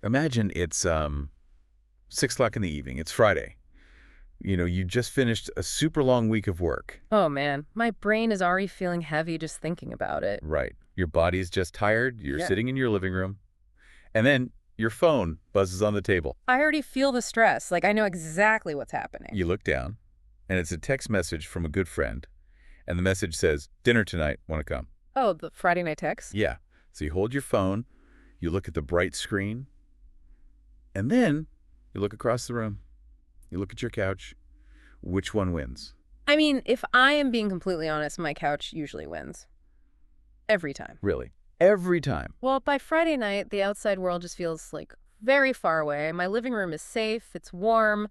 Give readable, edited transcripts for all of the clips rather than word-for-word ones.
Imagine it's 6 o'clock in the evening. It's Friday. You just finished a super long week of work. Oh man, my brain is already feeling heavy just thinking about it. Right. Your body's just tired. You're Yeah. sitting in your living room. And then your phone buzzes on the table. I already feel the stress. Like I know exactly what's happening. You look down, and it's a text message from a good friend. And the message says, "Dinner tonight. Want to come?" Oh, the Friday night text? Yeah. So you hold your phone, you look at the bright screen, and then you look across the room. You look at your couch. Which one wins? I mean, if I am being completely honest, my couch usually wins. Every time. Really? Every time. Well, by Friday night, the outside world just feels like very far away. My living room is safe, it's warm,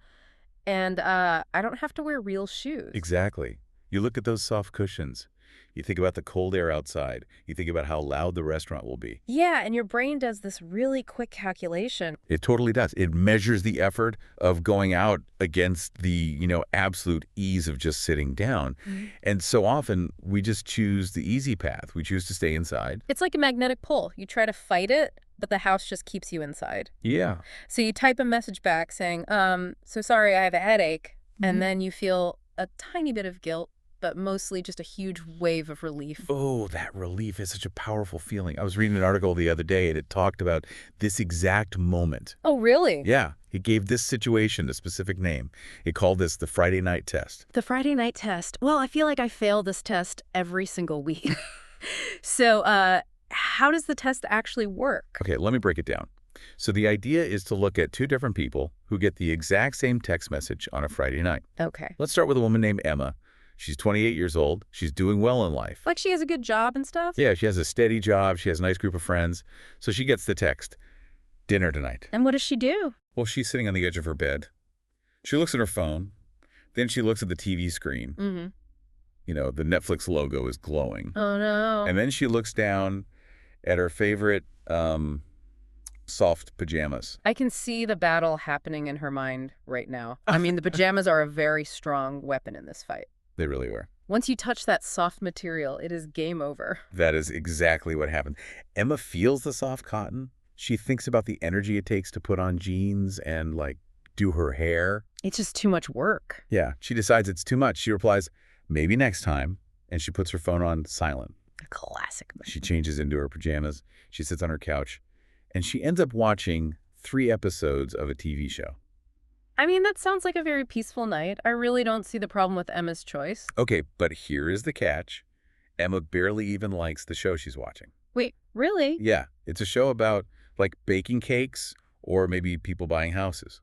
and I don't have to wear real shoes. Exactly. You look at those soft cushions. You think about the cold air outside. You think about how loud the restaurant will be. Yeah, and your brain does this really quick calculation. It totally does. It measures the effort of going out against the, absolute ease of just sitting down. And so often we just choose the easy path. We choose to stay inside. It's like a magnetic pull. You try to fight it, but the house just keeps you inside. Yeah. So you type a message back saying, so sorry, I have a headache. And then you feel a tiny bit of guilt, but mostly just a huge wave of relief. Oh, that relief is such a powerful feeling. I was reading an article the other day, and it talked about this exact moment. Oh, really? Yeah. It gave this situation a specific name. It called this the Friday night test. The Friday night test. Well, I feel like I fail this test every single week. So, how does the test actually work? Okay, let me break it down. So the idea is to look at two different people who get the exact same text message on a Friday night. Okay. Let's start with a woman named Emma. She's 28 years old. She's doing well in life. Like she has a good job and stuff? Yeah, she has a steady job. She has a nice group of friends. So she gets the text, "Dinner tonight." And what does she do? Well, she's sitting on the edge of her bed. She looks at her phone. Then she looks at the TV screen. The Netflix logo is glowing. Oh, no. And then she looks down at her favorite soft pajamas. I can see the battle happening in her mind right now. I mean, the pajamas are a very strong weapon in this fight. They really were. Once you touch that soft material, it is game over. That is exactly what happened. Emma feels the soft cotton. She thinks about the energy it takes to put on jeans and, do her hair. It's just too much work. Yeah, she decides it's too much. She replies, "Maybe next time," and she puts her phone on silent. A classic. She changes into her pajamas. She sits on her couch, and she ends up watching 3 episodes of a TV show. I mean, that sounds like a very peaceful night. I really don't see the problem with Emma's choice. Okay, but here is the catch. Emma barely even likes the show she's watching. Wait, really? Yeah, it's a show about, baking cakes or maybe people buying houses.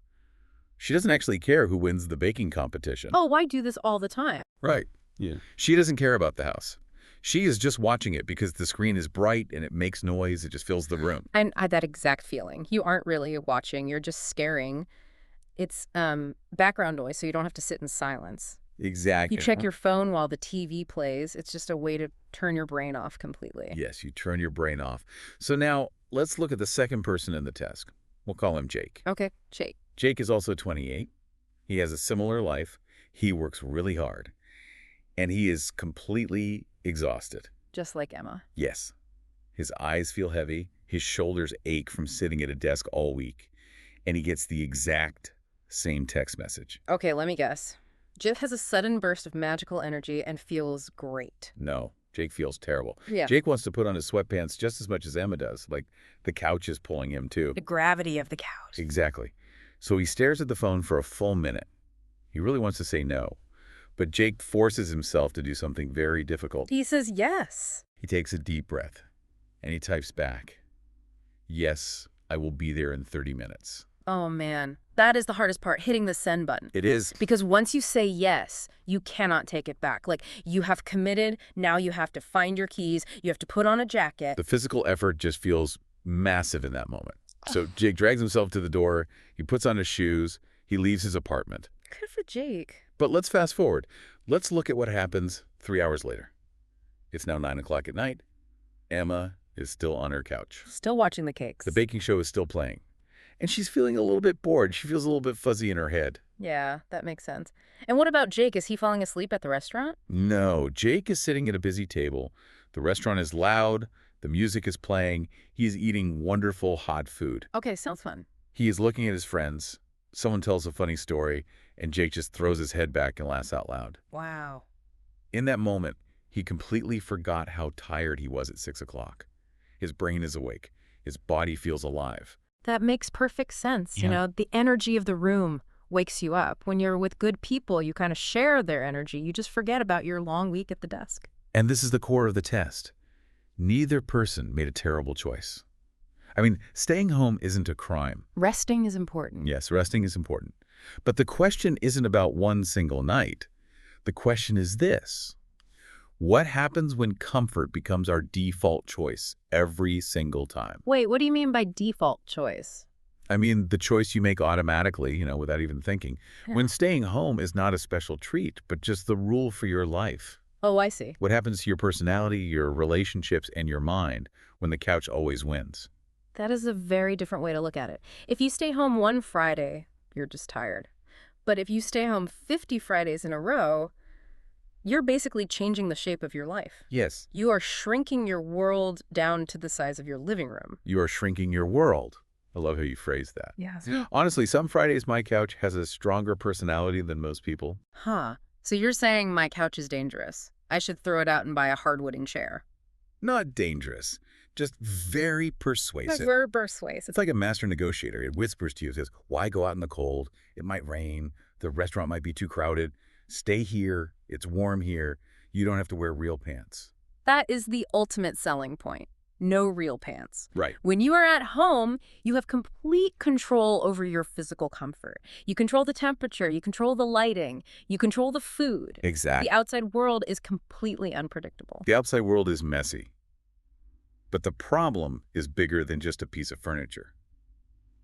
She doesn't actually care who wins the baking competition. Oh, I do this all the time. Right. Yeah. She doesn't care about the house. She is just watching it because the screen is bright and it makes noise. It just fills the room. And I had that exact feeling. You aren't really watching. You're just staring. It's background noise, so you don't have to sit in silence. Exactly. You check your phone while the TV plays. It's just a way to turn your brain off completely. Yes, you turn your brain off. So now let's look at the second person in the test. We'll call him Jake. Okay, Jake. Jake is also 28. He has a similar life. He works really hard. And he is completely exhausted. Just like Emma. Yes. His eyes feel heavy. His shoulders ache from sitting at a desk all week. And he gets the exact same text message. Okay, let me guess. Jake has a sudden burst of magical energy and feels great. No, Jake feels terrible. Yeah. Jake wants to put on his sweatpants just as much as Emma does. The couch is pulling him too. The gravity of the couch. Exactly. So he stares at the phone for a full minute. He really wants to say no. But Jake forces himself to do something very difficult. He says yes. He takes a deep breath and he types back, "Yes, I will be there in 30 minutes. Oh, man. That is the hardest part, hitting the send button. It is. Because once you say yes, you cannot take it back. You have committed. Now you have to find your keys. You have to put on a jacket. The physical effort just feels massive in that moment. So Jake drags himself to the door. He puts on his shoes. He leaves his apartment. Good for Jake. But let's fast forward. Let's look at what happens 3 hours later. It's now 9 o'clock at night. Emma is still on her couch. Still watching the cakes. The baking show is still playing. And she's feeling a little bit bored. She feels a little bit fuzzy in her head. Yeah, that makes sense. And what about Jake? Is he falling asleep at the restaurant? No, Jake is sitting at a busy table. The restaurant is loud. The music is playing. He is eating wonderful hot food. Okay, sounds fun. He is looking at his friends. Someone tells a funny story, and Jake just throws his head back and laughs out loud. Wow. In that moment, he completely forgot how tired he was at 6 o'clock. His brain is awake. His body feels alive. That makes perfect sense. Yeah. You know, the energy of the room wakes you up. When you're with good people, you kind of share their energy. You just forget about your long week at the desk. And this is the core of the test. Neither person made a terrible choice. I mean, staying home isn't a crime. Resting is important. Yes, resting is important. But the question isn't about one single night. The question is this: what happens when comfort becomes our default choice every single time? Wait, what do you mean by default choice? I mean, the choice you make automatically, without even thinking. Yeah. When staying home is not a special treat, but just the rule for your life. Oh, I see. What happens to your personality, your relationships, and your mind when the couch always wins? That is a very different way to look at it. If you stay home one Friday, you're just tired. But if you stay home 50 Fridays in a row, you're basically changing the shape of your life. Yes, You are shrinking your world down to the size of your living room. you are shrinking your world. I love how you phrase that. Yes. Honestly, some Fridays my couch has a stronger personality than most people. Huh. So you're saying my couch is dangerous. I should throw it out and buy a hardwooden chair. Not dangerous, just very persuasive. We're persuasive. It's like a master negotiator. It whispers to you, says, why go out in the cold? It might rain. The restaurant might be too crowded. Stay here. It's warm here. You don't have to wear real pants. That is the ultimate selling point. No real pants. Right. When you are at home, you have complete control over your physical comfort. You control the temperature, you control the lighting, you control the food. Exactly. The outside world is completely unpredictable. The outside world is messy. But the problem is bigger than just a piece of furniture.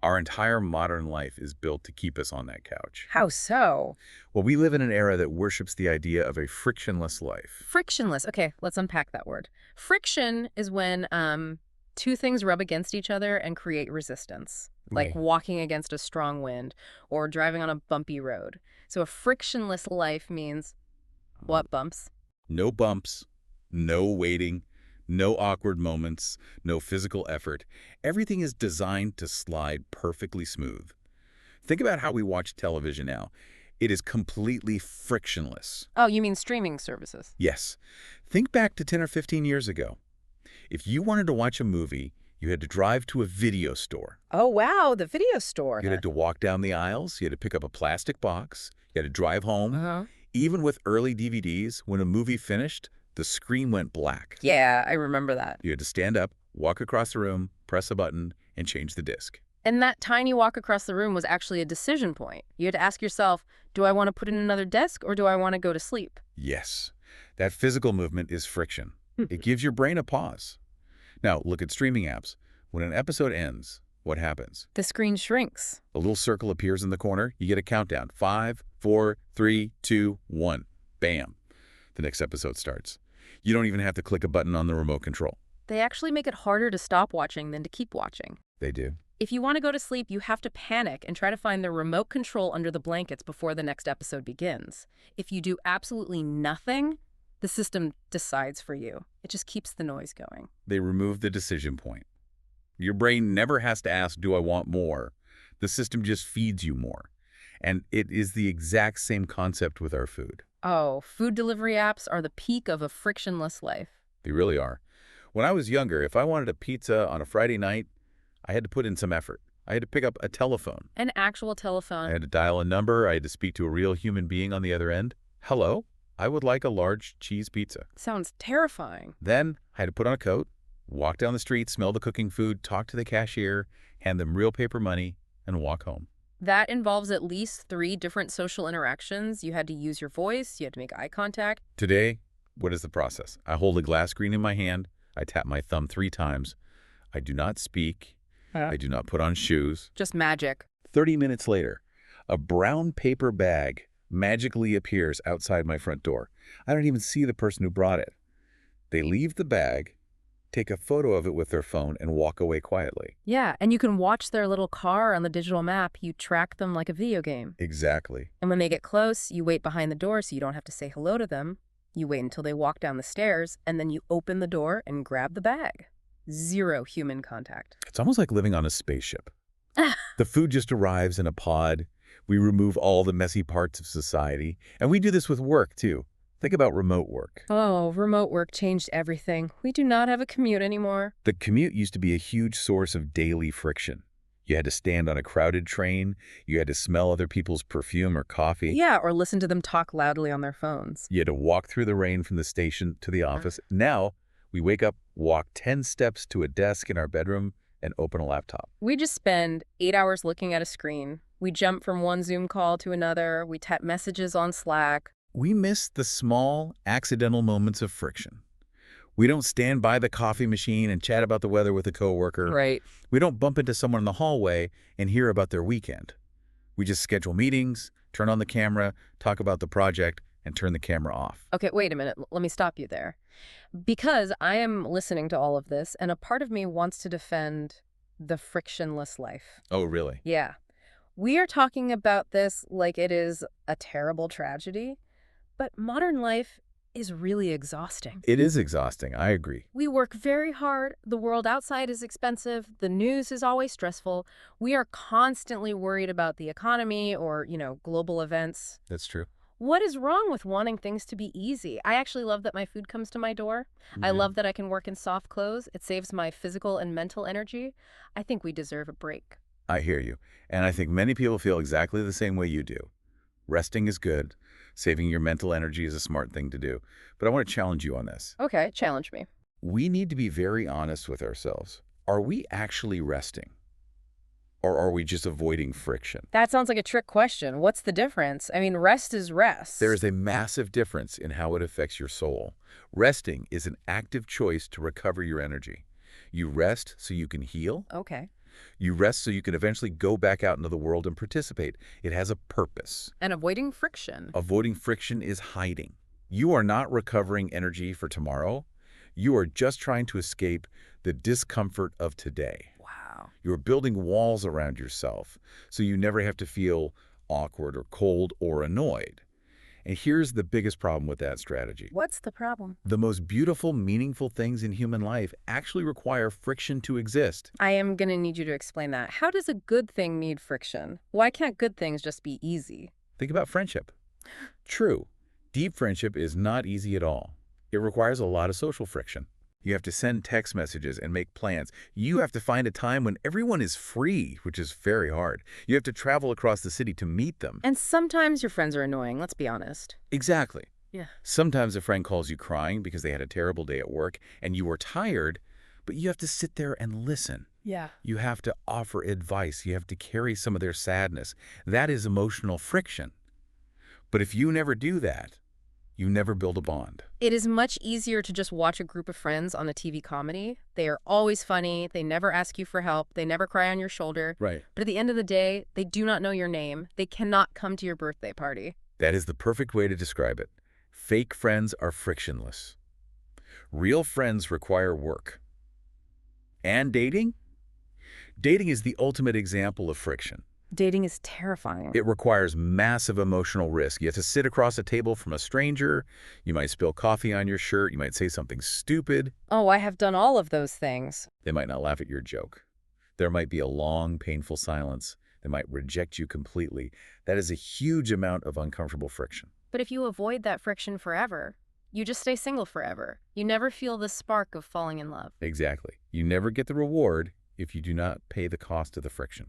Our entire modern life is built to keep us on that couch. How so? Well, we live in an era that worships the idea of a frictionless life. Frictionless. Okay, let's unpack that word. Friction is when two things rub against each other and create resistance, like Right. walking against a strong wind or driving on a bumpy road. So a frictionless life means what bumps? No bumps, no waiting, no awkward moments, no physical effort. Everything is designed to slide perfectly smooth. Think about how we watch television now. It is completely frictionless. Oh, you mean streaming services? Yes. Think back to 10 or 15 years ago. If you wanted to watch a movie, you had to drive to a video store. Oh, wow, the video store. You had to walk down the aisles. You had to pick up a plastic box. You had to drive home. Uh-huh. Even with early DVDs, when a movie finished, the screen went black. Yeah, I remember that. You had to stand up, walk across the room, press a button, and change the disc. And that tiny walk across the room was actually a decision point. You had to ask yourself, do I want to put in another desk or do I want to go to sleep? Yes, that physical movement is friction. It gives your brain a pause. Now, look at streaming apps. When an episode ends, what happens? The screen shrinks. A little circle appears in the corner. You get a countdown. 5, 4, 3, 2, 1. Bam. The next episode starts. You don't even have to click a button on the remote control. They actually make it harder to stop watching than to keep watching. They do. If you want to go to sleep, you have to panic and try to find the remote control under the blankets before the next episode begins. If you do absolutely nothing, the system decides for you. It just keeps the noise going. They remove the decision point. Your brain never has to ask, do I want more? The system just feeds you more. And it is the exact same concept with our food. Oh, food delivery apps are the peak of a frictionless life. They really are. When I was younger, if I wanted a pizza on a Friday night, I had to put in some effort. I had to pick up a telephone. An actual I telephone. had to dial a number. I had to speak to a real human being on the other end. Hello, I would like a large cheese pizza. Sounds terrifying. Then I had to put on a coat, walk down the street, smell the cooking food, talk to the cashier, hand them real paper money, and walk home. That involves at least 3 different social interactions. You had to use your voice. You had to make eye contact. Today, what is the process? I hold a glass screen in my hand. I tap my thumb 3 times. I do not speak. I do not put on shoes. Just magic. 30 minutes later, a brown paper bag magically appears outside my front door. I don't even see the person who brought it. They leave the bag, take a photo of it with their phone, and walk away quietly. Yeah, and you can watch their little car on the digital map. You track them like a video game. Exactly. And when they get close, you wait behind the door so you don't have to say hello to them. You wait until they walk down the stairs, and then you open the door and grab the bag. Zero human contact. It's almost like living on a spaceship. The food just arrives in a pod. We remove all the messy parts of society. And we do this with work, too. Think about remote work. Oh, remote work changed everything. We do not have a commute anymore. The commute used to be a huge source of daily friction. You had to stand on a crowded train. You had to smell other people's perfume or coffee. Yeah, or listen to them talk loudly on their phones. You had to walk through the rain from the station to the office. Now, we wake up, walk 10 steps to a desk in our bedroom, and open a laptop. We just spend 8 hours looking at a screen. We jump from one Zoom call to another. We type messages on Slack. We miss the small, accidental moments of friction. We don't stand by the coffee machine and chat about the weather with a coworker. Right. We don't bump into someone in the hallway and hear about their weekend. We just schedule meetings, turn on the camera, talk about the project, and turn the camera off. Okay, wait a minute. Let me stop you there. Because I am listening to all of this, and a part of me wants to defend the frictionless life. Oh, really? Yeah. We are talking about this like it is a terrible tragedy, but modern life is really exhausting. It is exhausting. I agree. We work very hard. The world outside is expensive. The news is always stressful. We are constantly worried about the economy or, global events. That's true. What is wrong with wanting things to be easy? I actually love that my food comes to my door. I love that I can work in soft clothes. It saves my physical and mental energy. I think we deserve a break. I hear you. And I think many people feel exactly the same way you do. Resting is good. Saving your mental energy is a smart thing to do. But I want to challenge you on this. Okay, challenge me. We need to be very honest with ourselves. Are we actually resting? Or are we just avoiding friction? That sounds like a trick question. What's the difference? I mean, rest is rest. There is a massive difference in how it affects your soul. Resting is an active choice to recover your energy. You rest so you can heal. Okay. You rest so you can eventually go back out into the world and participate. It has a purpose. And avoiding friction. Avoiding friction is hiding. You are not recovering energy for tomorrow. You are just trying to escape the discomfort of today. Wow. You're building walls around yourself so you never have to feel awkward or cold or annoyed. And here's the biggest problem with that strategy. What's the problem? The most beautiful, meaningful things in human life actually require friction to exist. I am going to need you to explain that. How does a good thing need friction? Why can't good things just be easy? Think about friendship. True, deep friendship is not easy at all. It requires a lot of social friction. You have to send text messages and make plans. You have to find a time when everyone is free, which is very hard. You have to travel across the city to meet them. And sometimes your friends are annoying, let's be honest. Exactly. Yeah. Sometimes a friend calls you crying because they had a terrible day at work and you are tired, but you have to sit there and listen. Yeah. You have to offer advice. You have to carry some of their sadness. That is emotional friction. But if you never do that, you never build a bond. It is much easier to just watch a group of friends on a TV comedy. They are always funny. They never ask you for help. They never cry on your shoulder. Right. But at the end of the day, they do not know your name. They cannot come to your birthday party. That is the perfect way to describe it. Fake friends are frictionless. Real friends require work. And dating? Dating is the ultimate example of friction. Dating is terrifying. It requires massive emotional risk. You have to sit across a table from a stranger. You might spill coffee on your shirt. You might say something stupid. Oh, I have done all of those things. They might not laugh at your joke. There might be a long, painful silence. They might reject you completely. That is a huge amount of uncomfortable friction. But if you avoid that friction forever, you just stay single forever. You never feel the spark of falling in love. Exactly. You never get the reward if you do not pay the cost of the friction.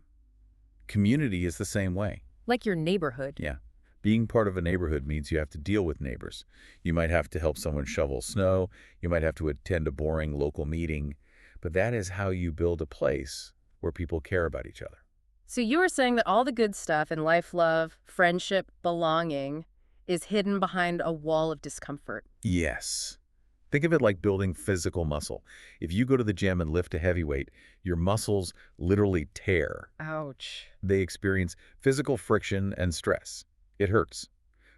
Community is the same way. Like your neighborhood. Yeah. Being part of a neighborhood means you have to deal with neighbors. You might have to help someone shovel snow. You might have to attend a boring local meeting. But that is how you build a place where people care about each other. So you are saying that all the good stuff in life, love, friendship, belonging is hidden behind a wall of discomfort. Yes. Think of it like building physical muscle. If you go to the gym and lift a heavy weight, your muscles literally tear. Ouch. They experience physical friction and stress. It hurts.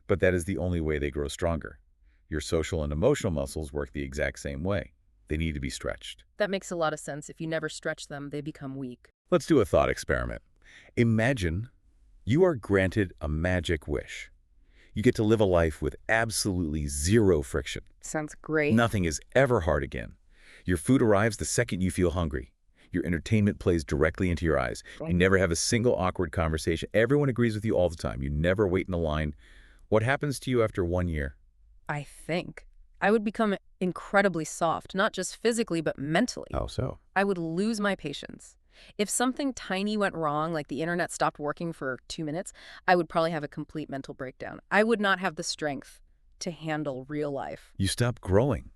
But that is the only way they grow stronger. Your social and emotional muscles work the exact same way. They need to be stretched. That makes a lot of sense. If you never stretch them, they become weak. Let's do a thought experiment. Imagine you are granted a magic wish. You get to live a life with absolutely zero friction. Sounds great. Nothing is ever hard again. Your food arrives the second you feel hungry. Your entertainment plays directly into your eyes. You Right. never have a single awkward conversation. Everyone agrees with you all the time. You never wait in a line. What happens to you after 1 year? I think I would become incredibly soft, not just physically, but mentally. How so? I would lose my patience. If something tiny went wrong, like the internet stopped working for 2 minutes, I would probably have a complete mental breakdown. I would not have the strength to handle real life. You stop growing.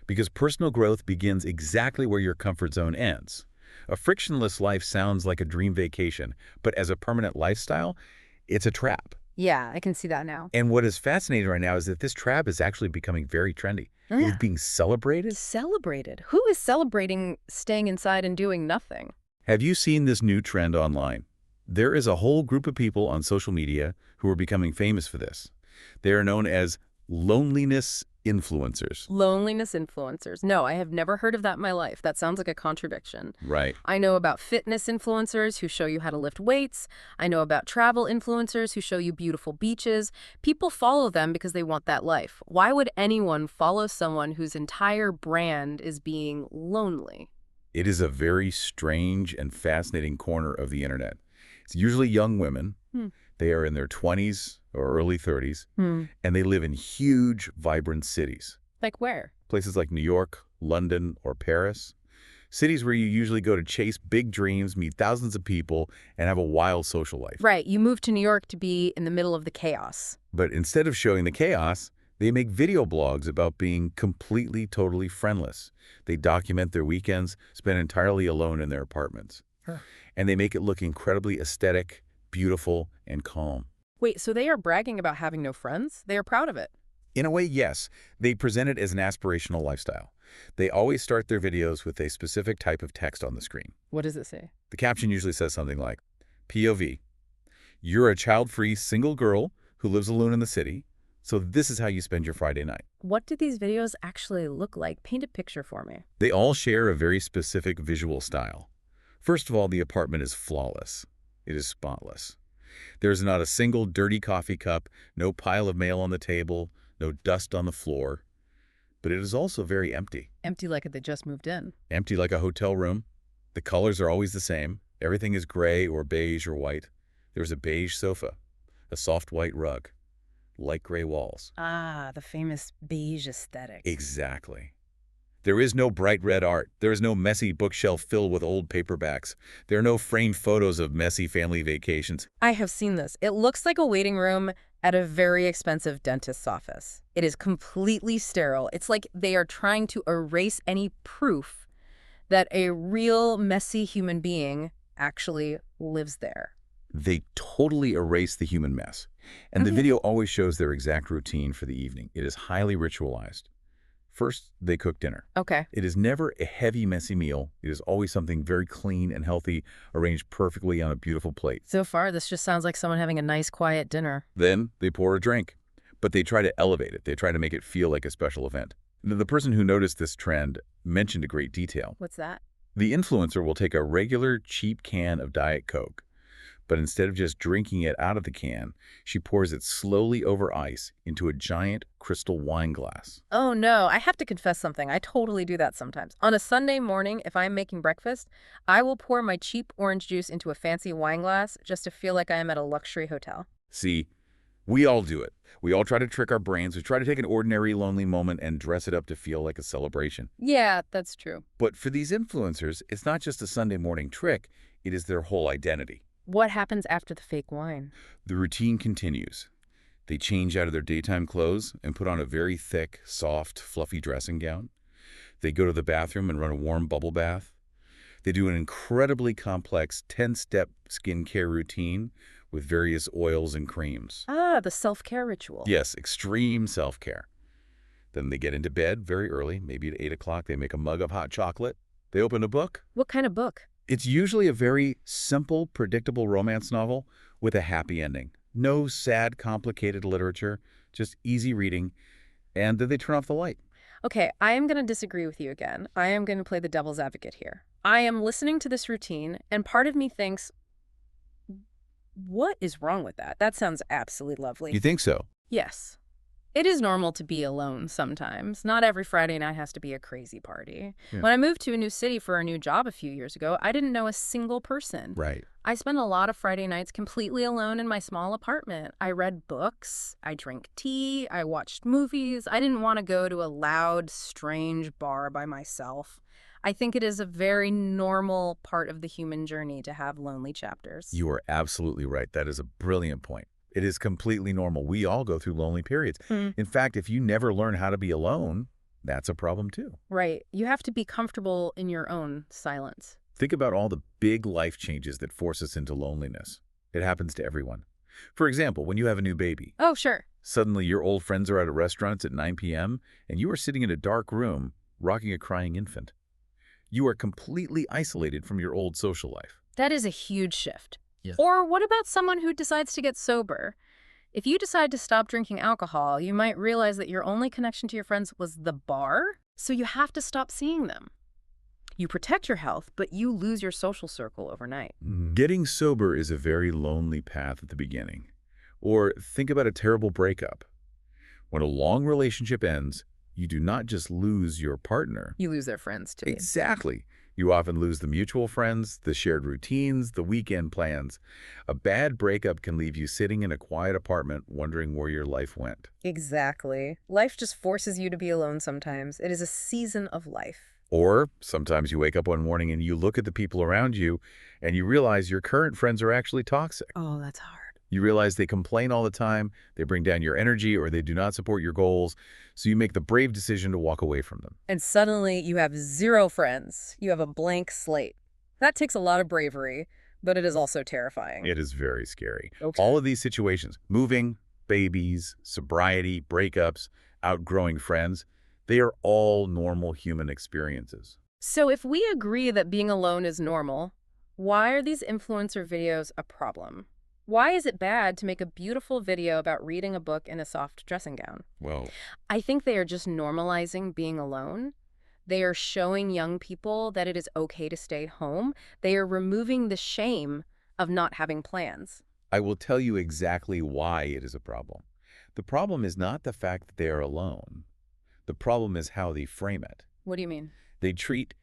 Because personal growth begins exactly where your comfort zone ends. A frictionless life sounds like a dream vacation, but as a permanent lifestyle, it's a trap. Yeah, I can see that now. And what is fascinating right now is that this trap is actually becoming very trendy. Oh, It is yeah. being celebrated. Celebrated. Who is celebrating staying inside and doing nothing? Have you seen this new trend online? There is a whole group of people on social media who are becoming famous for this. They are known as loneliness influencers. Loneliness influencers. No, I have never heard of that in my life. That sounds like a contradiction. Right. I know about fitness influencers who show you how to lift weights. I know about travel influencers who show you beautiful beaches. People follow them because they want that life. Why would anyone follow someone whose entire brand is being lonely? It is a very strange and fascinating corner of the internet. It's usually young women. Hmm. They are in their 20s or early 30s, and they live in huge, vibrant cities. Like where? Places like New York, London, or Paris. Cities where you usually go to chase big dreams, meet thousands of people, and have a wild social life. Right, you moved to New York to be in the middle of the chaos. But instead of showing the chaos, they make video blogs about being completely, totally friendless. They document their weekends, spent entirely alone in their apartments. Huh. And they make it look incredibly aesthetic, beautiful, and calm. Wait, so they are bragging about having no friends? They are proud of it. In a way, yes. They present it as an aspirational lifestyle. They always start their videos with a specific type of text on the screen. What does it say? The caption usually says something like, POV, you're a child-free single girl who lives alone in the city, so this is how you spend your Friday night. What do these videos actually look like? Paint a picture for me. They all share a very specific visual style. First of all, the apartment is flawless. It is spotless. There's not a single dirty coffee cup, no pile of mail on the table, no dust on the floor. But it is also very empty. Empty like they just moved in. Empty like a hotel room. The colors are always the same. Everything is gray or beige or white. There's a beige sofa, a soft white rug, light gray walls. Ah, the famous beige aesthetic. Exactly. There is no bright red art. There is no messy bookshelf filled with old paperbacks. There are no framed photos of messy family vacations. I have seen this. It looks like a waiting room at a very expensive dentist's office. It is completely sterile. It's like they are trying to erase any proof that a real messy human being actually lives there. They totally erase the human mess. And the Okay. video always shows their exact routine for the evening. It is highly ritualized. First, they cook dinner. Okay. It is never a heavy, messy meal. It is always something very clean and healthy, arranged perfectly on a beautiful plate. So far, this just sounds like someone having a nice, quiet dinner. Then they pour a drink. But they try to elevate it. They try to make it feel like a special event. The person who noticed this trend mentioned a great detail. What's that? The influencer will take a regular, cheap can of Diet Coke, but instead of just drinking it out of the can, she pours it slowly over ice into a giant crystal wine glass. Oh no, I have to confess something. I totally do that sometimes. On a Sunday morning, if I'm making breakfast, I will pour my cheap orange juice into a fancy wine glass just to feel like I am at a luxury hotel. See, we all do it. We all try to trick our brains. We try to take an ordinary, lonely moment and dress it up to feel like a celebration. Yeah, that's true. But for these influencers, it's not just a Sunday morning trick. It is their whole identity. What happens after the fake wine? The routine continues. They change out of their daytime clothes and put on a very thick, soft, fluffy dressing gown. They go to the bathroom and run a warm bubble bath. They do an incredibly complex 10-step skincare routine with various oils and creams. Ah, the self-care ritual. Yes, extreme self-care. Then they get into bed very early, maybe at 8 o'clock. They make a mug of hot chocolate. They open a book. What kind of book? It's usually a very simple, predictable romance novel with a happy ending. No sad, complicated literature, just easy reading. And then they turn off the light. Okay, I am going to disagree with you again. I am going to play the devil's advocate here. I am listening to this routine, and part of me thinks, what is wrong with that? That sounds absolutely lovely. You think so? Yes. It is normal to be alone sometimes. Not every Friday night has to be a crazy party. Yeah. When I moved to a new city for a new job a few years ago, I didn't know a single person. Right. I spent a lot of Friday nights completely alone in my small apartment. I read books, I drank tea, I watched movies. I didn't want to go to a loud, strange bar by myself. I think it is a very normal part of the human journey to have lonely chapters. You are absolutely right. That is a brilliant point. It is completely normal. We all go through lonely periods. In fact, if you never learn how to be alone, that's a problem too. Right. You have to be comfortable in your own silence. Think about all the big life changes that force us into loneliness. It happens to everyone. For example, when you have a new baby, Oh, sure. suddenly your old friends are out at restaurants at 9 p.m., and you are sitting in a dark room rocking a crying infant. You are completely isolated from your old social life. That is a huge shift. Yes. Or what about someone who decides to get sober? If you decide to stop drinking alcohol, you might realize that your only connection to your friends was the bar, so you have to stop seeing them. You protect your health, but you lose your social circle overnight. Getting sober is a very lonely path at the beginning. Or think about a terrible breakup. When a long relationship ends, you do not just lose your partner. You lose their friends, too. Exactly. You often lose the mutual friends, the shared routines, the weekend plans. A bad breakup can leave you sitting in a quiet apartment wondering where your life went. Exactly. Life just forces you to be alone sometimes. It is a season of life. Or sometimes you wake up one morning and you look at the people around you and you realize your current friends are actually toxic. Oh, that's hard. You realize they complain all the time, they bring down your energy, or they do not support your goals, so you make the brave decision to walk away from them. And suddenly you have zero friends. You have a blank slate. That takes a lot of bravery, but it is also terrifying. It is very scary. Okay. All of these situations, moving, babies, sobriety, breakups, outgrowing friends, they are all normal human experiences. So if we agree that being alone is normal, why are these influencer videos a problem? Why is it bad to make a beautiful video about reading a book in a soft dressing gown? Well, I think they are just normalizing being alone. They are showing young people that it is okay to stay home. They are removing the shame of not having plans. I will tell you exactly why it is a problem. The problem is not the fact that they are alone. The problem is how they frame it. What do you mean? They treat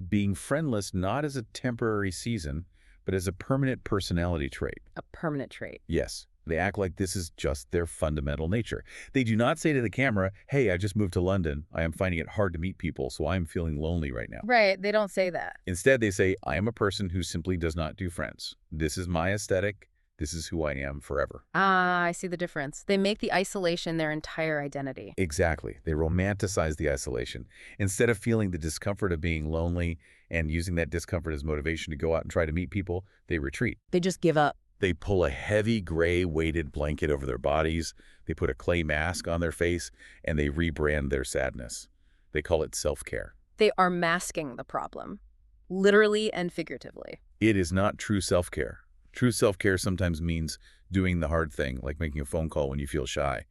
being friendless not as a temporary season, but as a permanent personality trait. A permanent trait. Yes, they act like this is just their fundamental nature. They do not say to the camera, hey, I just moved to London. I am finding it hard to meet people, so I'm feeling lonely right now. Right, they don't say that. Instead, they say, I am a person who simply does not do friends. This is my aesthetic. This is who I am forever. Ah, I see the difference. They make the isolation their entire identity. Exactly. They romanticize the isolation. Instead of feeling the discomfort of being lonely and using that discomfort as motivation to go out and try to meet people, they retreat. They just give up. They pull a heavy gray weighted blanket over their bodies, they put a clay mask on their face, and they rebrand their sadness. They call it self-care. They are masking the problem, literally and figuratively. It is not true self-care. True self-care sometimes means doing the hard thing, like making a phone call when you feel shy.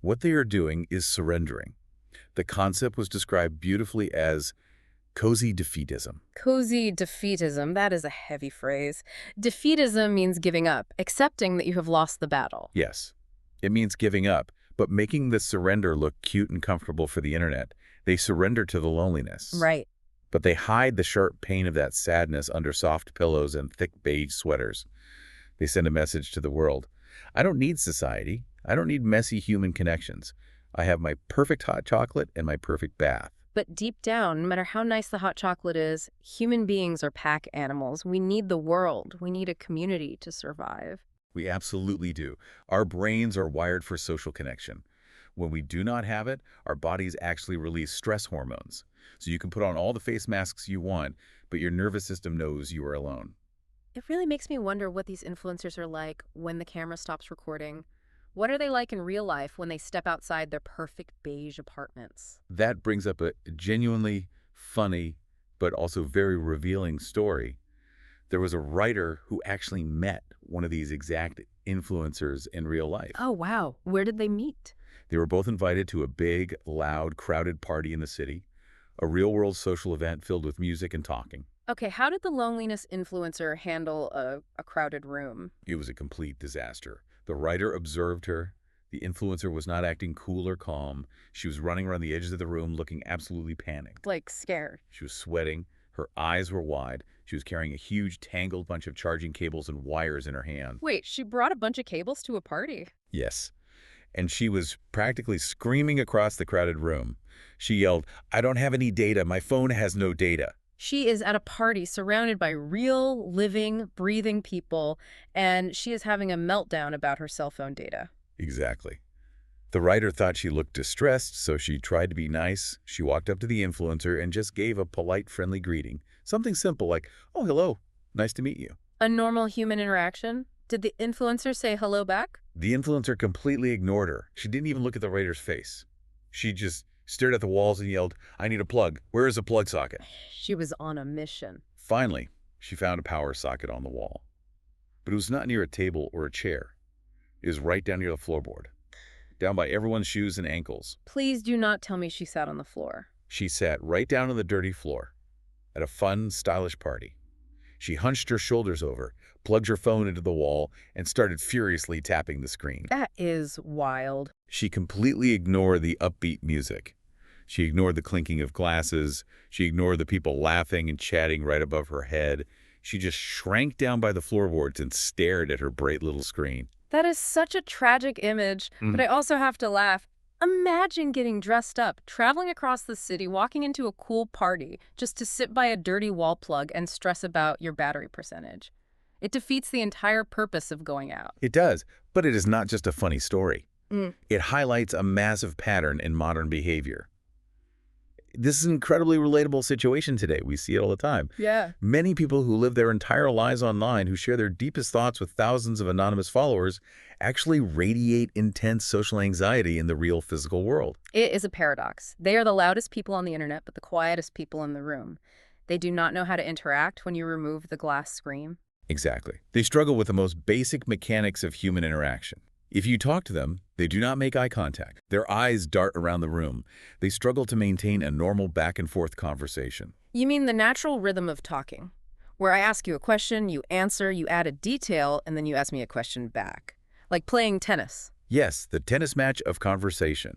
What they are doing is surrendering. The concept was described beautifully as cozy defeatism. Cozy defeatism, that is a heavy phrase. Defeatism means giving up, accepting that you have lost the battle. Yes, it means giving up, but making the surrender look cute and comfortable for the internet. They surrender to the loneliness. Right. But they hide the sharp pain of that sadness under soft pillows and thick beige sweaters. They send a message to the world. I don't need society. I don't need messy human connections. I have my perfect hot chocolate and my perfect bath. But deep down, no matter how nice the hot chocolate is, human beings are pack animals. We need the world. We need a community to survive. We absolutely do. Our brains are wired for social connection. When we do not have it, our bodies actually release stress hormones. So you can put on all the face masks you want, but your nervous system knows you are alone. It really makes me wonder what these influencers are like when the camera stops recording. What are they like in real life when they step outside their perfect beige apartments? That brings up a genuinely funny, but also very revealing story. There was a writer who actually met one of these exact influencers in real life. Oh, wow. Where did they meet? They were both invited to a big, loud, crowded party in the city, a real-world social event filled with music and talking. Okay, how did the loneliness influencer handle a crowded room? It was a complete disaster. The writer observed her, The influencer was not acting cool or calm. She was running around the edges of the room looking absolutely panicked. Like scared. She was sweating. Her eyes were wide. She was carrying a huge, tangled bunch of charging cables and wires in her hand. Wait, she brought a bunch of cables to a party. Yes. And she was practically screaming across the crowded room. She yelled, "I don't have any data. My phone has no data." She is at a party surrounded by real, living, breathing people, and she is having a meltdown about her cell phone data. Exactly. The writer thought she looked distressed, so she tried to be nice. She walked up to the influencer and just gave a polite, friendly greeting. Something simple like, "Oh, hello. Nice to meet you." A normal human interaction? Did the influencer say hello back? The influencer completely ignored her. She didn't even look at the writer's face. She just stared at the walls and yelled, "I need a plug. Where is a plug socket?" She was on a mission. Finally, she found a power socket on the wall. But it was not near a table or a chair. It was right down near the floorboard, down by everyone's shoes and ankles. Please do not tell me she sat on the floor. She sat right down on the dirty floor at a fun, stylish party. She hunched her shoulders over, plugged her phone into the wall, and started furiously tapping the screen. That is wild. She completely ignored the upbeat music. She ignored the clinking of glasses. She ignored the people laughing and chatting right above her head. She just shrank down by the floorboards and stared at her bright little screen. That is such a tragic image, but I also have to laugh. Imagine getting dressed up, traveling across the city, walking into a cool party, just to sit by a dirty wall plug and stress about your battery percentage. It defeats the entire purpose of going out. It does, but it is not just a funny story. It highlights a massive pattern in modern behavior. This is an incredibly relatable situation today. We see it all the time. Yeah. Many people who live their entire lives online, who share their deepest thoughts with thousands of anonymous followers, actually radiate intense social anxiety in the real physical world. It is a paradox. They are the loudest people on the internet, but the quietest people in the room. They do not know how to interact when you remove the glass screen. Exactly. They struggle with the most basic mechanics of human interaction. If you talk to them, they do not make eye contact. Their eyes dart around the room. They struggle to maintain a normal back-and-forth conversation. You mean the natural rhythm of talking, where I ask you a question, you answer, you add a detail, and then you ask me a question back. Like playing tennis. Yes, the tennis match of conversation.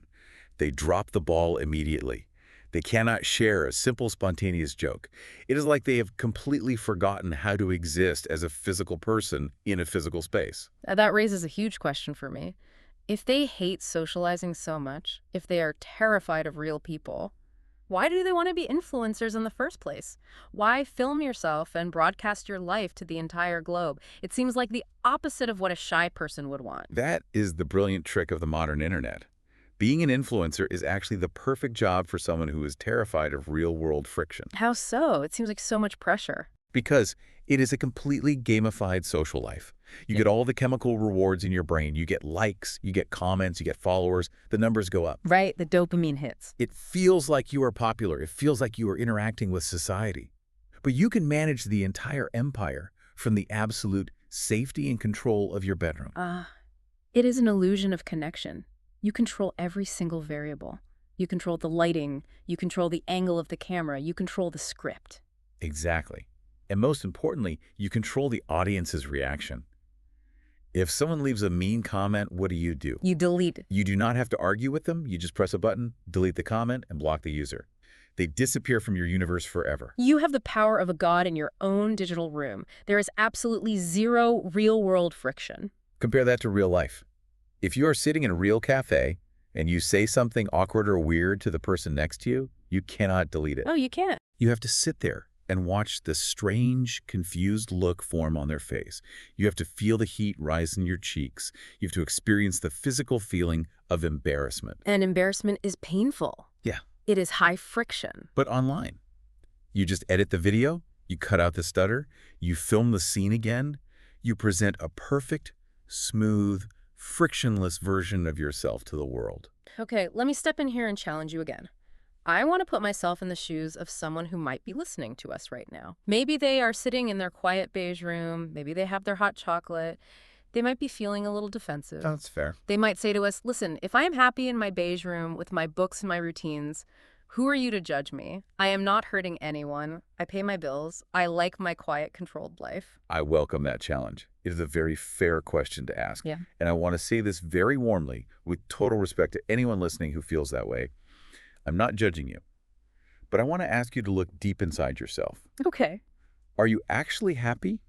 They drop the ball immediately. They cannot share a simple, spontaneous joke. It is like they have completely forgotten how to exist as a physical person in a physical space. That raises a huge question for me. If they hate socializing so much, if they are terrified of real people, why do they want to be influencers in the first place? Why film yourself and broadcast your life to the entire globe? It seems like the opposite of what a shy person would want. That is the brilliant trick of the modern internet. Being an influencer is actually the perfect job for someone who is terrified of real-world friction. How so? It seems like so much pressure. Because it is a completely gamified social life. You get all the chemical rewards in your brain. You get likes, you get comments, you get followers. The numbers go up. Right, the dopamine hits. It feels like you are popular. It feels like you are interacting with society. But you can manage the entire empire from the absolute safety and control of your bedroom. It is an illusion of connection. You control every single variable. You control the lighting. You control the angle of the camera. You control the script. Exactly. And most importantly, you control the audience's reaction. If someone leaves a mean comment, what do? You delete it. You do not have to argue with them. You just press a button, delete the comment, and block the user. They disappear from your universe forever. You have the power of a god in your own digital room. There is absolutely zero real-world friction. Compare that to real life. If you are sitting in a real cafe and you say something awkward or weird to the person next to you, you cannot delete it. Oh, you can't. You have to sit there and watch the strange, confused look form on their face. You have to feel the heat rise in your cheeks. You have to experience the physical feeling of embarrassment. And embarrassment is painful. Yeah. It is high friction. But online, you just edit the video, you cut out the stutter, you film the scene again, you present a perfect, smooth, frictionless version of yourself to the world. Okay, let me step in here and challenge you again. I want to put myself in the shoes of someone who might be listening to us right now. Maybe they are sitting in their quiet beige room. Maybe they have their hot chocolate. They might be feeling a little defensive. That's fair. They might say to us, listen, if I am happy in my beige room with my books and my routines, Who are you to judge me? I am not hurting anyone. I pay my bills. I like my quiet, controlled life. I welcome that challenge. It is a very fair question to ask. Yeah. And I want to say this very warmly, with total respect to anyone listening who feels that way. I'm not judging you, but I want to ask you to look deep inside yourself. Okay. Are you actually happy,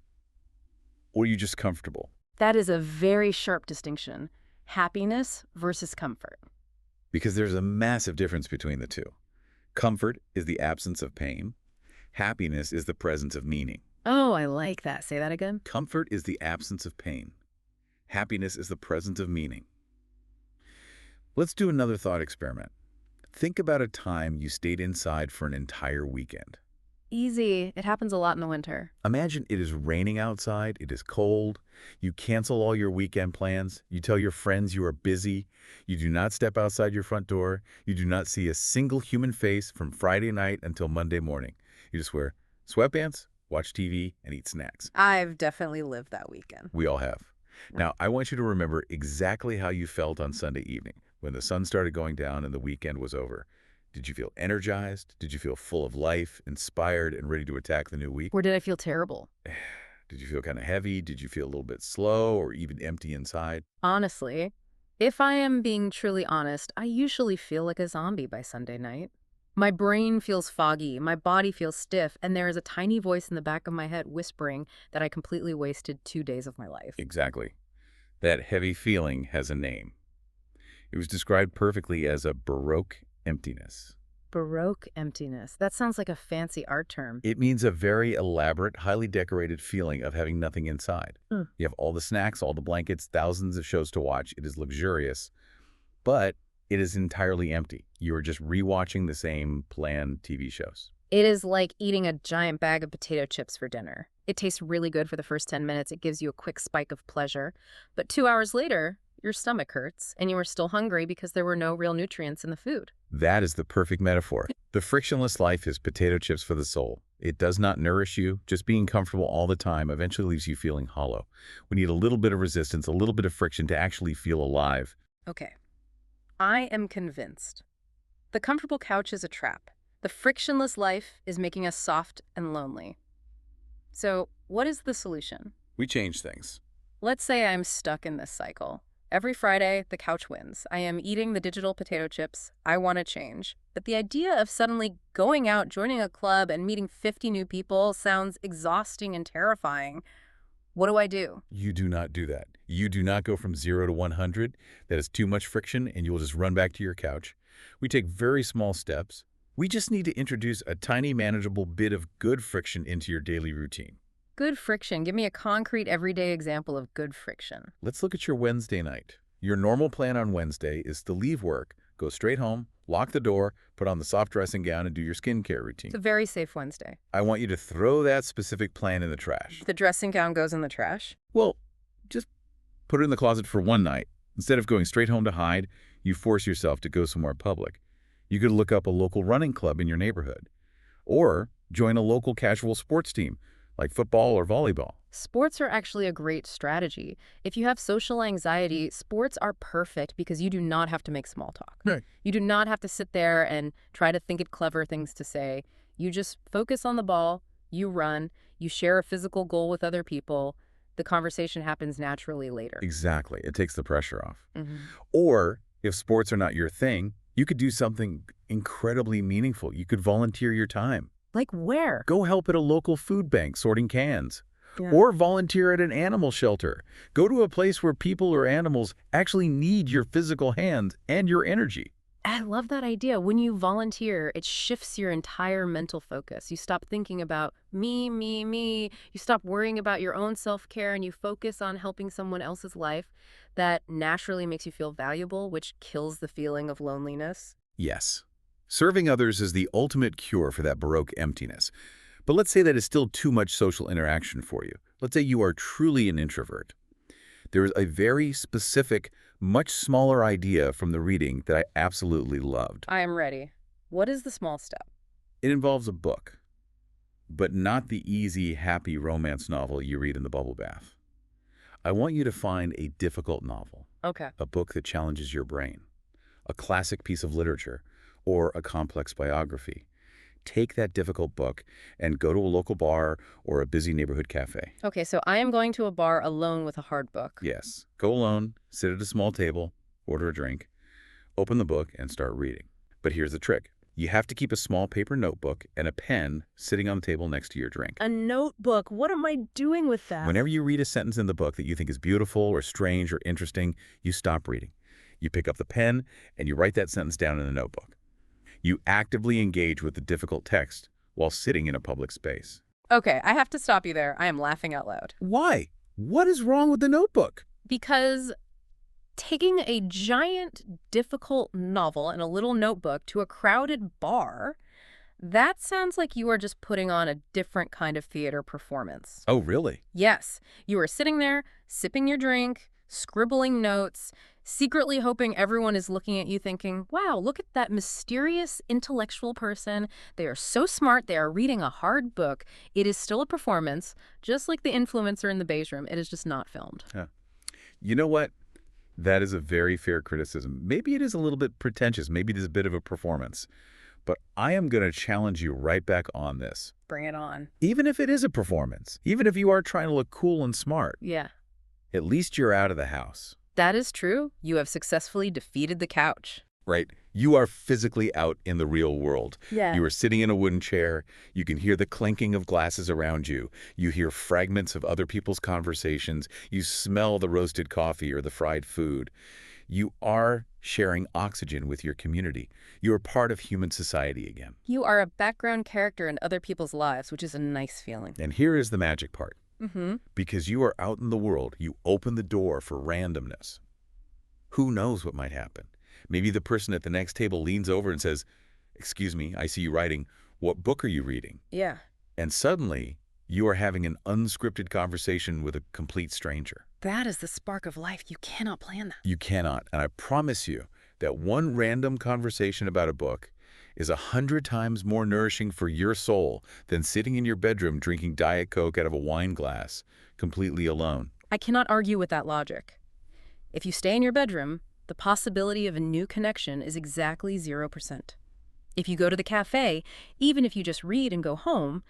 or are you just comfortable? That is a very sharp distinction. Happiness versus comfort. Because there's a massive difference between the two. Comfort is the absence of pain. Happiness is the presence of meaning. Oh, I like that. Say that again. Comfort is the absence of pain. Happiness is the presence of meaning. Let's do another thought experiment. Think about a time you stayed inside for an entire weekend. Easy. It happens a lot in the winter. Imagine it is raining outside, it is cold, you cancel all your weekend plans, you tell your friends you are busy, you do not step outside your front door, you do not see a single human face from Friday night until Monday morning. You just wear sweatpants, watch TV, and eat snacks. I've definitely lived that weekend. We all have. Now, I want you to remember exactly how you felt on Sunday evening when the sun started going down and the weekend was over. Did you feel energized? Did you feel full of life, inspired, and ready to attack the new week? Or did I feel terrible? Did you feel kind of heavy? Did you feel a little bit slow or even empty inside? Honestly, if I am being truly honest, I usually feel like a zombie by Sunday night. My brain feels foggy, my body feels stiff, and there is a tiny voice in the back of my head whispering that I completely wasted 2 days of my life. Exactly. That heavy feeling has a name. It was described perfectly as a Baroque emptiness. Baroque emptiness. That sounds like a fancy art term. It means a very elaborate, highly decorated feeling of having nothing inside. Mm. You have all the snacks, all the blankets, thousands of shows to watch. It is luxurious, but it is entirely empty. You are just rewatching the same planned TV shows. It is like eating a giant bag of potato chips for dinner. It tastes really good for the first 10 minutes. It gives you a quick spike of pleasure. But 2 hours later, your stomach hurts, and you are still hungry because there were no real nutrients in the food. That is the perfect metaphor. The frictionless life is potato chips for the soul. It does not nourish you. Just being comfortable all the time eventually leaves you feeling hollow. We need a little bit of resistance, a little bit of friction to actually feel alive. Okay. I am convinced. The comfortable couch is a trap. The frictionless life is making us soft and lonely. So, what is the solution? We change things. Let's say I'm stuck in this cycle. Every Friday, the couch wins. I am eating the digital potato chips. I want to change. But the idea of suddenly going out, joining a club, and meeting 50 new people sounds exhausting and terrifying. What do I do? You do not do that. You do not go from 0 to 100. That is too much friction, and you will just run back to your couch. We take very small steps. We just need to introduce a tiny, manageable bit of good friction into your daily routine. Good friction. Give me a concrete, everyday example of good friction. Let's look at your Wednesday night. Your normal plan on Wednesday is to leave work, go straight home, lock the door, put on the soft dressing gown, and do your skincare routine. It's a very safe Wednesday. I want you to throw that specific plan in the trash. The dressing gown goes in the trash. Well, just put it in the closet for one night. Instead of going straight home to hide, you force yourself to go somewhere public. You could look up a local running club in your neighborhood. Or join a local casual sports team, like football or volleyball. Sports are actually a great strategy. If you have social anxiety, sports are perfect because you do not have to make small talk. Right. You do not have to sit there and try to think of clever things to say. You just focus on the ball, you run, you share a physical goal with other people. The conversation happens naturally later. Exactly. It takes the pressure off. Mhm. Or, if sports are not your thing, you could do something incredibly meaningful. You could volunteer your time. Like where? Go help at a local food bank sorting cans. Yeah. Or volunteer at an animal shelter. Go to a place where people or animals actually need your physical hands and your energy. I love that idea. When you volunteer, it shifts your entire mental focus. You stop thinking about me, me, me. You stop worrying about your own self-care and you focus on helping someone else's life. That naturally makes you feel valuable, which kills the feeling of loneliness. Yes. Serving others is the ultimate cure for that Baroque emptiness. But let's say that is still too much social interaction for you. Let's say you are truly an introvert. There is a very specific, much smaller idea from the reading that I absolutely loved. I am ready. What is the small step? It involves a book, but not the easy, happy romance novel you read in the bubble bath. I want you to find a difficult novel, Okay. a book that challenges your brain, a classic piece of literature, or a complex biography. Take that difficult book and go to a local bar or a busy neighborhood cafe. Okay, so I am going to a bar alone with a hard book. Yes, go alone, sit at a small table, order a drink, open the book, and start reading. But here's the trick. You have to keep a small paper notebook and a pen sitting on the table next to your drink. A notebook? What am I doing with that? Whenever you read a sentence in the book that you think is beautiful or strange or interesting, you stop reading. You pick up the pen and you write that sentence down in the notebook. You actively engage with the difficult text while sitting in a public space. Okay, I have to stop you there. I am laughing out loud. Why? What is wrong with the notebook? Because taking a giant, difficult novel and a little notebook to a crowded bar, that sounds like you are just putting on a different kind of theater performance. Oh, really? Yes, you are sitting there, sipping your drink, scribbling notes, secretly hoping everyone is looking at you thinking, wow, look at that mysterious intellectual person. They are so smart. They are reading a hard book. It is still a performance, just like the influencer in the beige room. It is just not filmed. Yeah. You know what? That is a very fair criticism. Maybe it is a little bit pretentious. Maybe it is a bit of a performance. But I am going to challenge you right back on this. Bring it on. Even if it is a performance, even if you are trying to look cool and smart, Yeah. at least you're out of the house. That is true. You have successfully defeated the couch. Right? You are physically out in the real world. Yeah. You are sitting in a wooden chair. You can hear the clinking of glasses around you. You hear fragments of other people's conversations. You smell the roasted coffee or the fried food. You are sharing oxygen with your community. You are part of human society again. You are a background character in other people's lives, which is a nice feeling. And here is the magic part. Mm-hmm. Because you are out in the world, you open the door for randomness. Who knows what might happen? Maybe the person at the next table leans over and says, "Excuse me, I see you writing. What book are you reading?" Yeah. And suddenly, you are having an unscripted conversation with a complete stranger. That is the spark of life. You cannot plan that. You cannot. And I promise you that one random conversation about a book is 100 times more nourishing for your soul than sitting in your bedroom drinking Diet Coke out of a wine glass, completely alone. I cannot argue with that logic. If you stay in your bedroom, the possibility of a new connection is exactly 0%. If you go to the cafe, even if you just read and go home,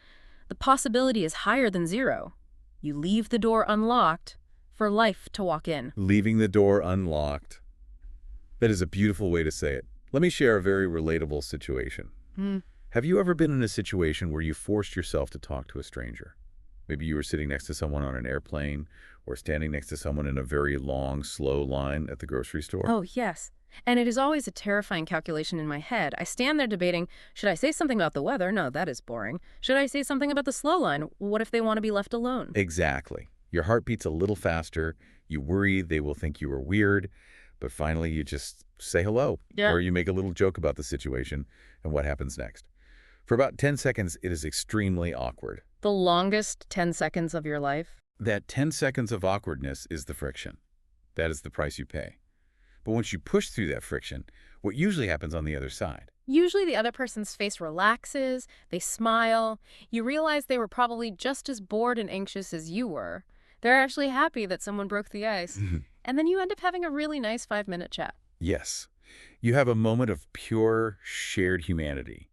the possibility is higher than 0. You leave the door unlocked for life to walk in. Leaving the door unlocked. That is a beautiful way to say it. Let me share a very relatable situation. Have you ever been in a situation where you forced yourself to talk to a stranger? Maybe you were sitting next to someone on an airplane or standing next to someone in a very long, slow line at the grocery store. Oh, yes. And it is always a terrifying calculation in my head. I stand there debating, should I say something about the weather? No, that is boring. Should I say something about the slow line? What if they want to be left alone? Exactly. Your heart beats a little faster. You worry they will think you are weird. But finally, you just say hello. Yeah. Or you make a little joke about the situation and what happens next. For about 10 seconds, it is extremely awkward. The longest 10 seconds of your life? That 10 seconds of awkwardness is the friction. That is the price you pay. But once you push through that friction, what usually happens on the other side? Usually the other person's face relaxes, they smile. You realize they were probably just as bored and anxious as you were. They're actually happy that someone broke the ice. And then you end up having a really nice 5-minute chat. Yes. You have a moment of pure shared humanity.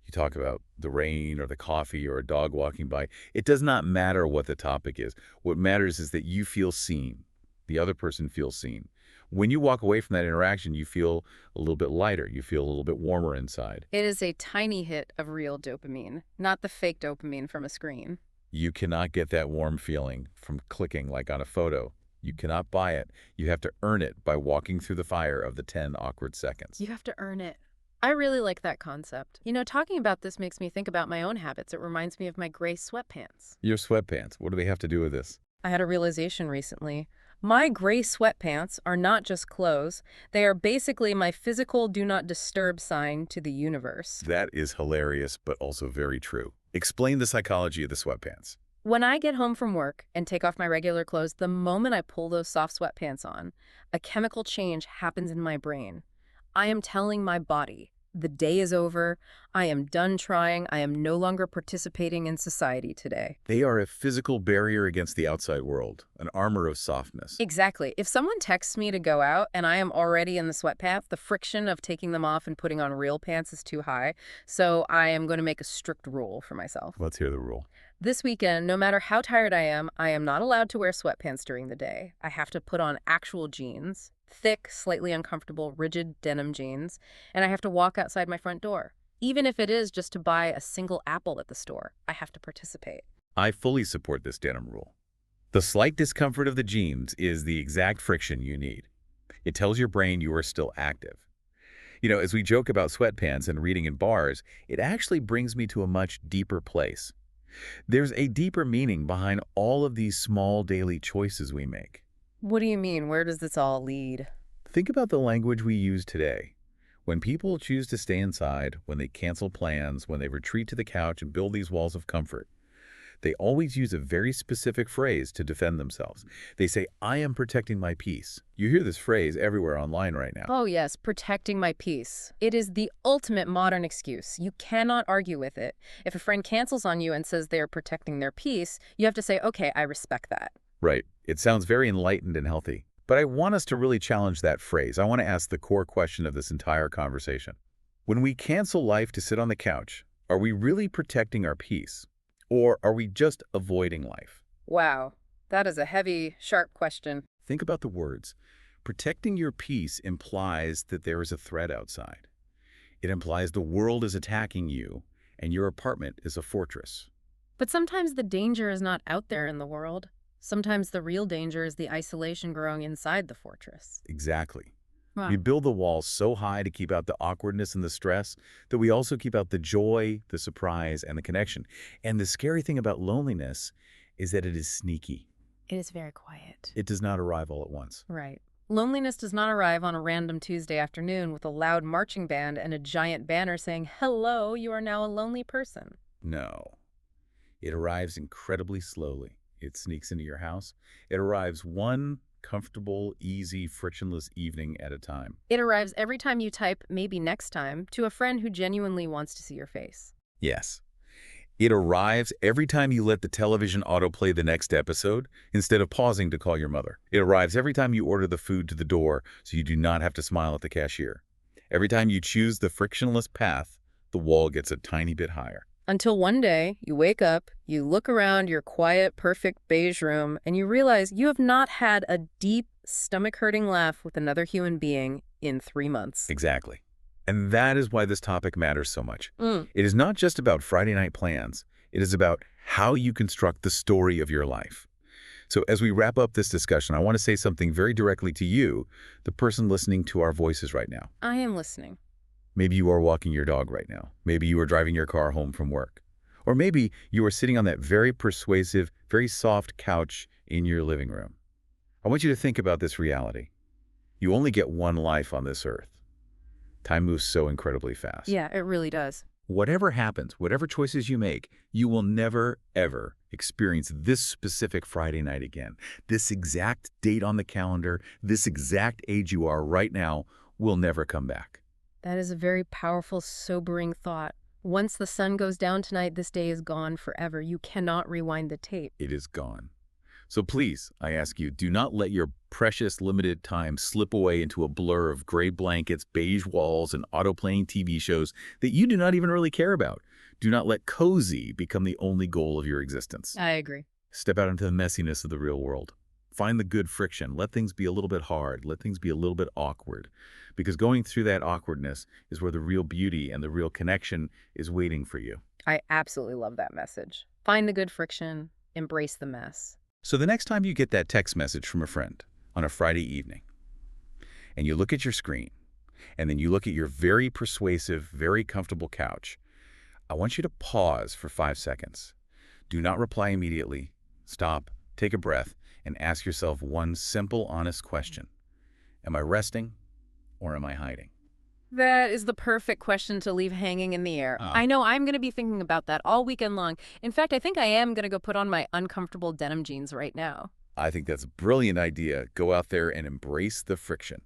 You talk about the rain or the coffee or a dog walking by. It does not matter what the topic is. What matters is that you feel seen. The other person feels seen. When you walk away from that interaction, you feel a little bit lighter. You feel a little bit warmer inside. It is a tiny hit of real dopamine, not the fake dopamine from a screen. You cannot get that warm feeling from clicking like on a photo. You cannot buy it. You have to earn it by walking through the fire of the 10 awkward seconds. You have to earn it. I really like that concept. You know, talking about this makes me think about my own habits. It reminds me of my gray sweatpants. Your sweatpants, what do they have to do with this? I had a realization recently. My gray sweatpants are not just clothes. They are basically my physical do not disturb sign to the universe. That is hilarious, but also very true. Explain the psychology of the sweatpants. When I get home from work and take off my regular clothes, the moment I pull those soft sweatpants on, a chemical change happens in my brain. I am telling my body, The day is over. I am done trying. I am no longer participating in society today. They are a physical barrier against the outside world, an armor of softness. Exactly. If someone texts me to go out and I am already in the sweatpants, the friction of taking them off and putting on real pants is too high. So I am going to make a strict rule for myself. Let's hear the rule. This weekend, no matter how tired I am not allowed to wear sweatpants during the day. I have to put on actual jeans, thick, slightly uncomfortable, rigid denim jeans, and I have to walk outside my front door. Even if it is just to buy a single apple at the store, I have to participate. I fully support this denim rule. The slight discomfort of the jeans is the exact friction you need. It tells your brain you are still active. As we joke about sweatpants and reading in bars, it actually brings me to a much deeper place. There's a deeper meaning behind all of these small daily choices we make. What do you mean? Where does this all lead? Think about the language we use today. When people choose to stay inside, when they cancel plans, when they retreat to the couch and build these walls of comfort, they always use a very specific phrase to defend themselves. They say, "I am protecting my peace." You hear this phrase everywhere online right now. Oh yes, protecting my peace. It is the ultimate modern excuse. You cannot argue with it. If a friend cancels on you and says they are protecting their peace, you have to say, okay, I respect that. Right. It sounds very enlightened and healthy. But I want us to really challenge that phrase. I want to ask the core question of this entire conversation. When we cancel life to sit on the couch, are we really protecting our peace? Or are we just avoiding life? Wow, that is a heavy, sharp question. Think about the words. Protecting your peace implies that there is a threat outside. It implies the world is attacking you and your apartment is a fortress. But sometimes the danger is not out there in the world. Sometimes the real danger is the isolation growing inside the fortress. Exactly. Wow. We build the walls so high to keep out the awkwardness and the stress that we also keep out the joy, the surprise, and the connection. And the scary thing about loneliness is that it is sneaky. It is very quiet. It does not arrive all at once. Right. Loneliness does not arrive on a random Tuesday afternoon with a loud marching band and a giant banner saying, "Hello, you are now a lonely person." No. It arrives incredibly slowly. It sneaks into your house. It arrives one comfortable, easy, frictionless evening at a time. It arrives every time you type "maybe next time" to a friend who genuinely wants to see your face. Yes. It arrives every time you let the television autoplay the next episode instead of pausing to call your mother. It arrives every time you order the food to the door so you do not have to smile at the cashier. Every time you choose the frictionless path, the wall gets a tiny bit higher. Until one day, you wake up, you look around your quiet, perfect beige room, and you realize you have not had a deep, stomach-hurting laugh with another human being in 3 months. Exactly. And that is why this topic matters so much. It is not just about Friday night plans. It is about how you construct the story of your life. So as we wrap up this discussion, I want to say something very directly to you, the person listening to our voices right now. I am listening. Maybe you are walking your dog right now. Maybe you are driving your car home from work. Or maybe you are sitting on that very persuasive, very soft couch in your living room. I want you to think about this reality. You only get one life on this earth. Time moves so incredibly fast. Yeah, it really does. Whatever happens, whatever choices you make, you will never, ever experience this specific Friday night again. This exact date on the calendar, this exact age you are right now will never come back. That is a very powerful, sobering thought. Once the sun goes down tonight, this day is gone forever. You cannot rewind the tape. It is gone. So please, I ask you, do not let your precious limited time slip away into a blur of gray blankets, beige walls, and auto-playing TV shows that you do not even really care about. Do not let cozy become the only goal of your existence. I agree. Step out into the messiness of the real world. Find the good friction. Let things be a little bit hard. Let things be a little bit awkward. Because going through that awkwardness is where the real beauty and the real connection is waiting for you. I absolutely love that message. Find the good friction, embrace the mess. So the next time you get that text message from a friend on a Friday evening, and you look at your screen, and then you look at your very persuasive, very comfortable couch, I want you to pause for 5 seconds. Do not reply immediately. Stop, take a breath, and ask yourself one simple, honest question. Am I resting or am I hiding? That is the perfect question to leave hanging in the air. I know I'm going to be thinking about that all weekend long. In fact, I think I am going to go put on my uncomfortable denim jeans right now. I think that's a brilliant idea. Go out there and embrace the friction.